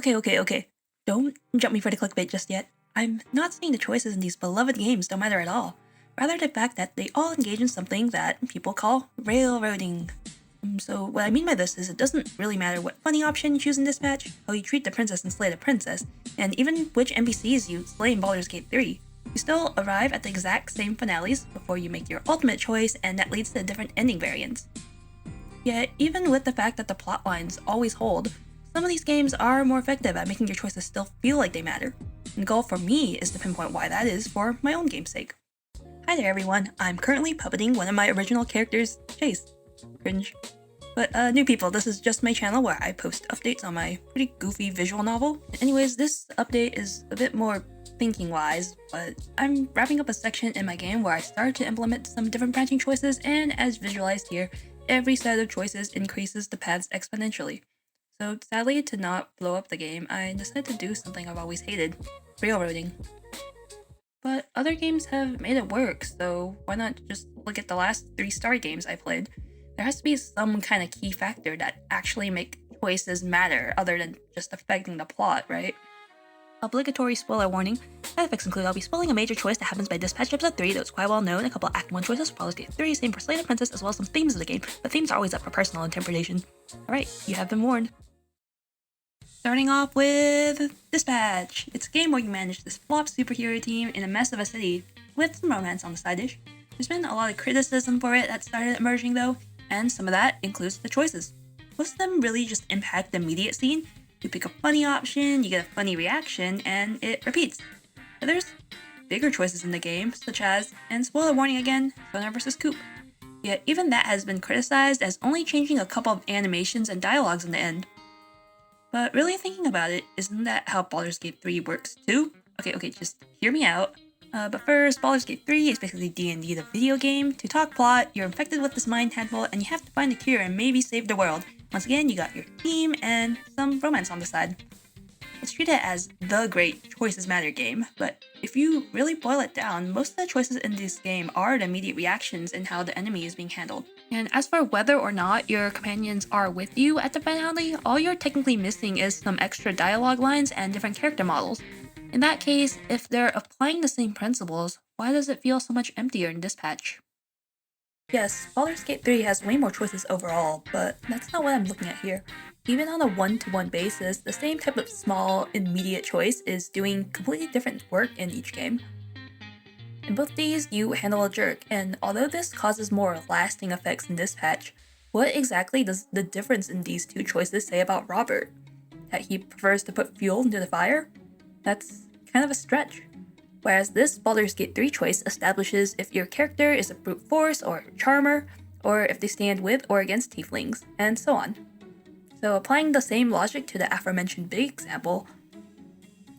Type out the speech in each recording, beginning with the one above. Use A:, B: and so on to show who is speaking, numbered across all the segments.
A: Okay. Don't jump me for the clickbait just yet. I'm not saying the choices in these beloved games don't matter at all. Rather the fact that they all engage in something that people call railroading. So what I mean by this is it doesn't really matter what funny option you choose in Dispatch, how you treat the princess and slay the princess, and even which NPCs you slay in Baldur's Gate 3. You still arrive at the exact same finales before you make your ultimate choice, and that leads to different ending variants. Yet, even with the fact that the plot lines always hold, some of these games are more effective at making your choices still feel like they matter. And the goal for me is to pinpoint why that is for my own game's sake. Hi there everyone, I'm currently puppeting one of my original characters, Chase. Cringe. But new people, this is just my channel where I post updates on my pretty goofy visual novel. Anyways, this update is a bit more thinking-wise, but I'm wrapping up a section in my game where I started to implement some different branching choices, and as visualized here, every set of choices increases the paths exponentially. So sadly, to not blow up the game, I decided to do something I've always hated, railroading. But other games have made it work, so why not just look at the last 3 Star games I played? There has to be some kind of key factor that actually make choices matter other than just affecting the plot, right? Obligatory spoiler warning. Side effects include I'll be spoiling a major choice that happens by Dispatch episode 3 that's quite well known, a couple Act 1 choices for Baldur's Gate 3, same for Slay the Princess, as well as some themes of the game, but themes are always up for personal interpretation. Alright, you have been warned. Starting off with Dispatch. It's a game where you manage this flop superhero team in a mess of a city, with some romance on the side dish. There's been a lot of criticism for it that started emerging though, and some of that includes the choices. Most of them really just impact the immediate scene. You pick a funny option, you get a funny reaction, and it repeats. But there's bigger choices in the game, such as, and spoiler warning again, Sonar vs. Coop. Yet even that has been criticized as only changing a couple of animations and dialogues in the end. But really thinking about it, isn't that how Baldur's Gate 3 works too? Okay, just hear me out. But first, Baldur's Gate 3 is basically D&D the video game. To talk plot, you're infected with this mind handful and you have to find a cure and maybe save the world. Once again, you got your team and some romance on the side. It's treated as the great choices matter game, but if you really boil it down, most of the choices in this game are the immediate reactions and how the enemy is being handled. And as for whether or not your companions are with you at the finale, all you're technically missing is some extra dialogue lines and different character models. In that case, if they're applying the same principles, why does it feel so much emptier in Dispatch? Yes, Baldur's Gate 3 has way more choices overall, but that's not what I'm looking at here. Even on a one-to-one basis, the same type of small, immediate choice is doing completely different work in each game. In both these, you handle a jerk, and although this causes more lasting effects in Dispatch, what exactly does the difference in these two choices say about Robert? That he prefers to put fuel into the fire? That's kind of a stretch. Whereas this Baldur's Gate 3 choice establishes if your character is a brute force or a charmer, or if they stand with or against tieflings, and so on. So applying the same logic to the aforementioned big example,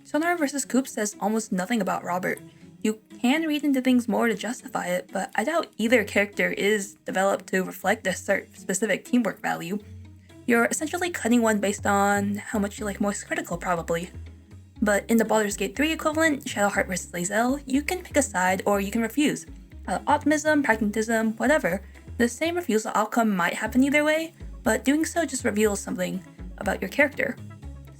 A: Sonar vs. Coop says almost nothing about Robert. You can read into things more to justify it, but I doubt either character is developed to reflect a specific teamwork value. You're essentially cutting one based on how much you like Moist Critical, probably. But in the Baldur's Gate 3 equivalent, Shadowheart vs. Lae'zel, you can pick a side or you can refuse. Optimism, pragmatism, whatever, the same refusal outcome might happen either way, but doing so just reveals something about your character.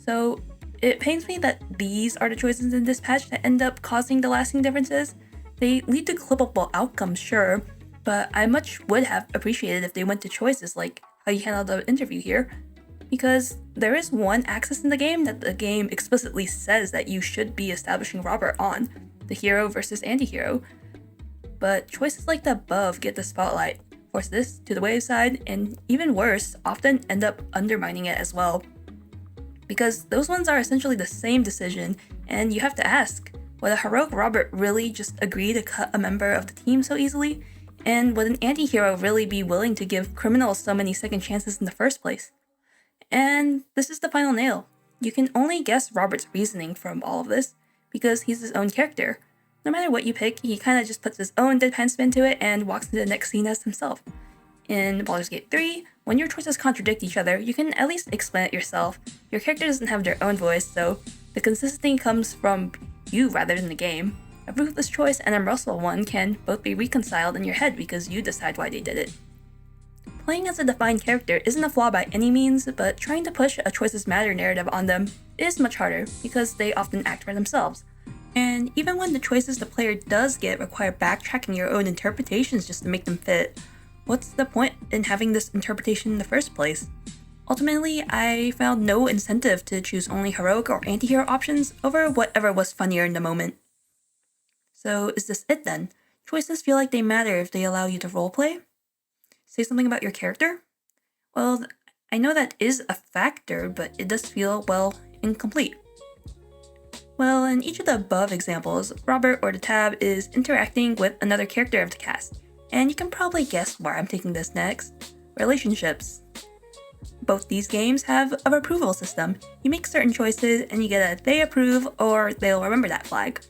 A: So it pains me that these are the choices in Dispatch that end up causing the lasting differences. They lead to clippable outcomes, sure, but I much would have appreciated if they went to choices like how you handle the interview here, because there is one axis in the game that the game explicitly says that you should be establishing Robert on, the hero versus anti-hero. But choices like the above get the spotlight, force this to the wayside, and even worse, often end up undermining it as well. Because those ones are essentially the same decision, and you have to ask, would a heroic Robert really just agree to cut a member of the team so easily? And would an anti-hero really be willing to give criminals so many second chances in the first place? And this is the final nail. You can only guess Robert's reasoning from all of this, because he's his own character. No matter what you pick, he kinda just puts his own deadpan spin to it and walks into the next scene as himself. In Baldur's Gate 3, when your choices contradict each other, you can at least explain it yourself. Your character doesn't have their own voice, so the consistency comes from you rather than the game. A ruthless choice and a merciful one can both be reconciled in your head because you decide why they did it. Playing as a defined character isn't a flaw by any means, but trying to push a choices matter narrative on them is much harder because they often act for themselves. And even when the choices the player does get require backtracking your own interpretations just to make them fit, what's the point in having this interpretation in the first place? Ultimately, I found no incentive to choose only heroic or anti-hero options over whatever was funnier in the moment. So is this it then? Choices feel like they matter if they allow you to roleplay? Say something about your character? Well, I know that is a factor, but it does feel, well, incomplete. Well, in each of the above examples, Robert or the Tab is interacting with another character of the cast, and you can probably guess where I'm taking this next. Relationships. Both these games have a approval system. You make certain choices and you get a they approve or they'll remember that flag.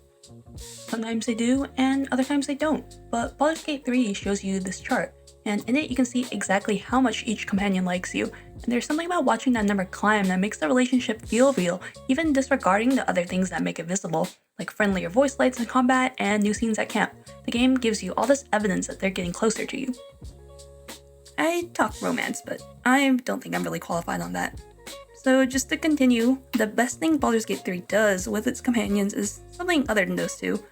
A: Sometimes they do, and other times they don't, but Baldur's Gate 3 shows you this chart, and in it you can see exactly how much each companion likes you, and there's something about watching that number climb that makes the relationship feel real, even disregarding the other things that make it visible, like friendlier voice lights in combat and new scenes at camp. The game gives you all this evidence that they're getting closer to you. I talk romance, but I don't think I'm really qualified on that. So just to continue, the best thing Baldur's Gate 3 does with its companions is something other than those two,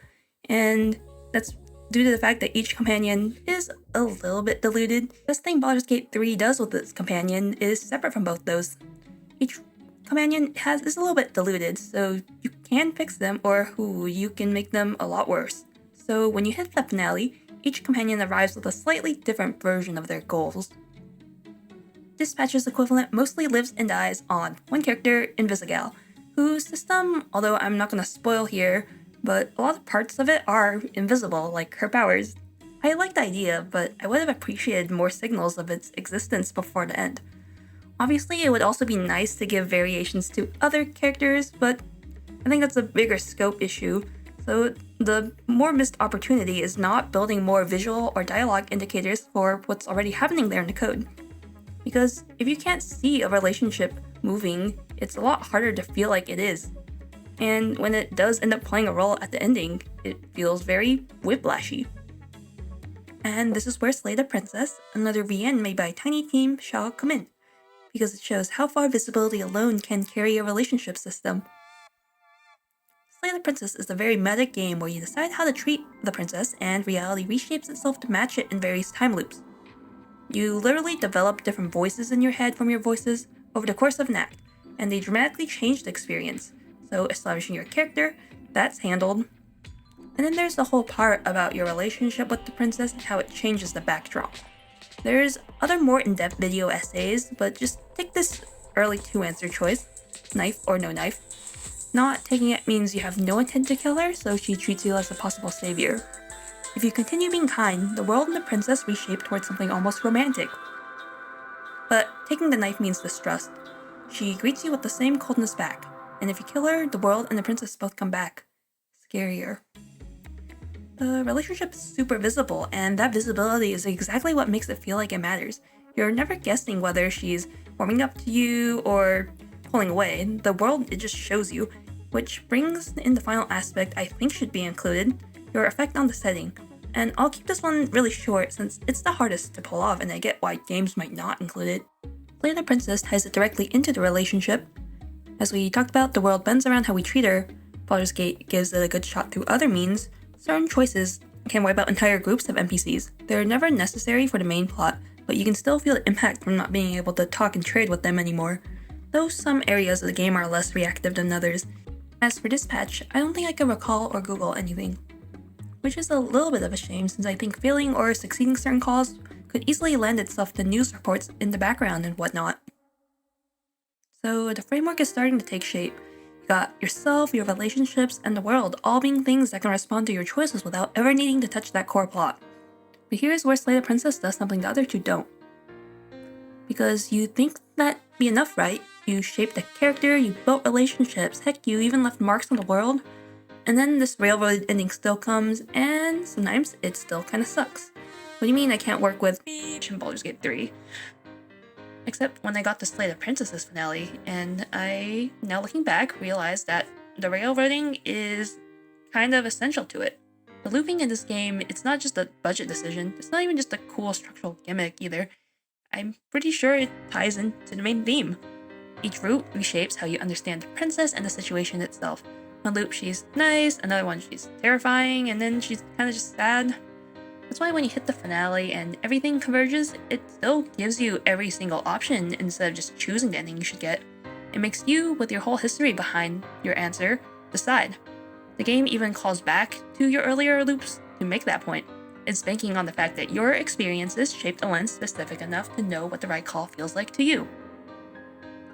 A: and that's due to the fact that each companion is a little bit diluted. The best thing Baldur's Gate 3 does with its companion is separate from both those. Each companion is a little bit diluted, so you can fix them or you can make them a lot worse. So when you hit the finale, each companion arrives with a slightly different version of their goals. Dispatch's equivalent mostly lives and dies on one character, Invisigal, whose system, although I'm not going to spoil here, but a lot of parts of it are invisible, like her powers. I like the idea, but I would have appreciated more signals of its existence before the end. Obviously, it would also be nice to give variations to other characters, but I think that's a bigger scope issue, so the more missed opportunity is not building more visual or dialogue indicators for what's already happening there in the code. Because if you can't see a relationship moving, it's a lot harder to feel like it is. And when it does end up playing a role at the ending, it feels very whiplashy. And this is where Slay the Princess, another VN made by a tiny team, shall come in, because it shows how far visibility alone can carry a relationship system. Slay the Princess is a very meta game where you decide how to treat the princess, and reality reshapes itself to match it in various time loops. You literally develop different voices in your head from your voices over the course of an act, and they dramatically change the experience. So establishing your character, that's handled. And then there's the whole part about your relationship with the princess and how it changes the backdrop. There's other more in-depth video essays, but just take this early 2-answer choice, knife or no knife. Not taking it means you have no intent to kill her, so she treats you as a possible savior. If you continue being kind, the world and the princess reshape towards something almost romantic. But taking the knife means distrust. She greets you with the same coldness back, and if you kill her, the world and the princess both come back. Scarier. The relationship is super visible, and that visibility is exactly what makes it feel like it matters. You're never guessing whether she's warming up to you or pulling away. The world, it just shows you, which brings in the final aspect I think should be included, your effect on the setting. And I'll keep this one really short since it's the hardest to pull off and I get why games might not include it. Slay the Princess ties it directly into the relationship. As we talked about, the world bends around how we treat her. Baldur's Gate gives it a good shot through other means. Certain choices can wipe out entire groups of NPCs. They're never necessary for the main plot, but you can still feel the impact from not being able to talk and trade with them anymore, though some areas of the game are less reactive than others. As for Dispatch, I don't think I can recall or Google anything, which is a little bit of a shame since I think failing or succeeding certain calls could easily lend itself to news reports in the background and whatnot. So the framework is starting to take shape. You got yourself, your relationships, and the world all being things that can respond to your choices without ever needing to touch that core plot. But here's where Slay the Princess does something the other two don't. Because you think that'd be enough, right? You shaped a character, you built relationships, heck, you even left marks on the world. And then this railroad ending still comes, and sometimes it still kinda sucks. What do you mean I can't work with in Baldur's Gate 3? Except when I got to Slay the Princess's finale, and I, now looking back, realized that the railroading is kind of essential to it. The looping in this game, it's not just a budget decision, it's not even just a cool structural gimmick either. I'm pretty sure it ties into the main theme. Each route reshapes how you understand the princess and the situation itself. One loop she's nice, another one she's terrifying, and then she's kind of just sad. That's why when you hit the finale and everything converges, it still gives you every single option instead of just choosing the ending you should get. It makes you, with your whole history behind your answer, decide. The game even calls back to your earlier loops to make that point. It's banking on the fact that your experiences shaped a lens specific enough to know what the right call feels like to you.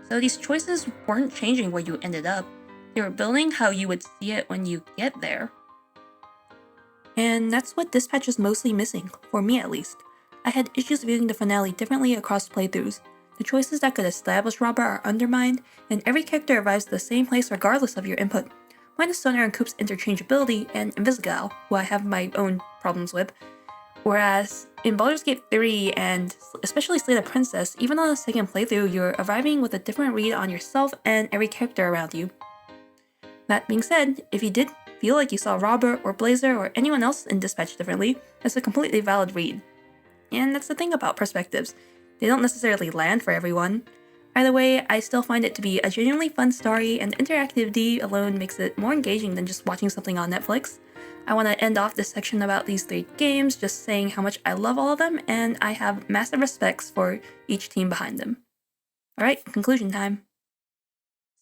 A: So these choices weren't changing where you ended up, they were building how you would see it when you get there. And that's what Dispatch was mostly missing, for me at least. I had issues viewing the finale differently across playthroughs. The choices that could establish Robert are undermined, and every character arrives at the same place regardless of your input. Minus Stoner and Coop's interchangeability, and Invisigal, who I have my own problems with. Whereas in Baldur's Gate 3 and especially Slay the Princess, even on the second playthrough, you're arriving with a different read on yourself and every character around you. That being said, if you did feel like you saw Robert or Blazer or anyone else in Dispatch differently, that's a completely valid read. And that's the thing about perspectives. They don't necessarily land for everyone. Either way, I still find it to be a genuinely fun story, and interactivity alone makes it more engaging than just watching something on Netflix. I want to end off this section about these 3 games just saying how much I love all of them, and I have massive respects for each team behind them. Alright, conclusion time.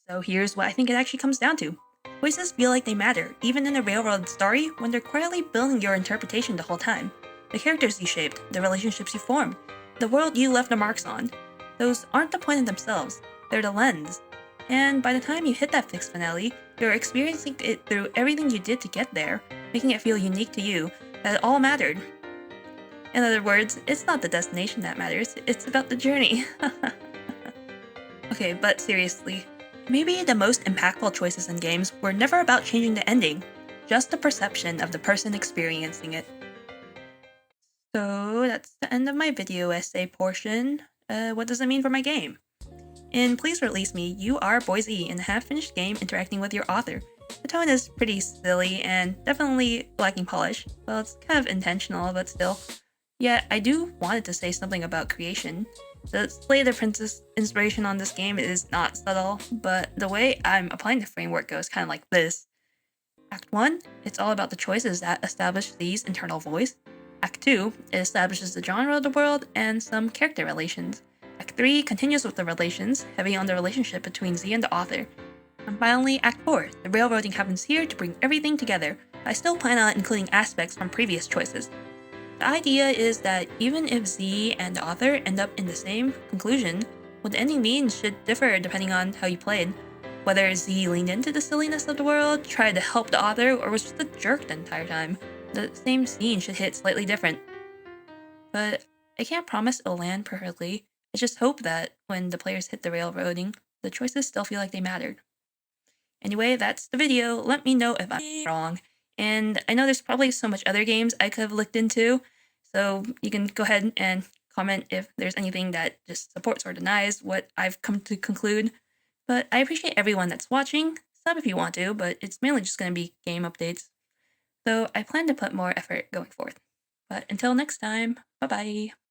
A: So here's what I think it actually comes down to. Voices feel like they matter, even in a railroad story, when they're quietly building your interpretation the whole time. The characters you shaped, the relationships you formed, the world you left the marks on. Those aren't the point in themselves, they're the lens. And by the time you hit that fixed finale, you're experiencing it through everything you did to get there, making it feel unique to you, that it all mattered. In other words, it's not the destination that matters, it's about the journey. Okay, but seriously, maybe the most impactful choices in games were never about changing the ending, just the perception of the person experiencing it. So that's the end of my video essay portion. What does it mean for my game? In Please Release Me, you are Boise in a half-finished game interacting with your author. The tone is pretty silly and definitely lacking polish. Well, it's kind of intentional, but still. Yet, I do want it to say something about creation. The Slay the Princess inspiration on this game is not subtle, but the way I'm applying the framework goes kind of like this. Act 1, it's all about the choices that establish Z's internal voice. Act 2, it establishes the genre of the world and some character relations. Act 3 continues with the relations, heavy on the relationship between Z and the author. And finally, Act 4, the railroading happens here to bring everything together, but I still plan on including aspects from previous choices. The idea is that even if Z and the author end up in the same conclusion, what the ending means should differ depending on how you played. Whether Z leaned into the silliness of the world, tried to help the author, or was just a jerk the entire time, the same scene should hit slightly different. But I can't promise it'll land perfectly. I just hope that when the players hit the railroading, the choices still feel like they mattered. Anyway, that's the video. Let me know if I'm wrong. And I know there's probably so much other games I could have looked into, so you can go ahead and comment if there's anything that just supports or denies what I've come to conclude. But I appreciate everyone that's watching. Sub if you want to, but it's mainly just going to be game updates. So I plan to put more effort going forth. But until next time, bye-bye.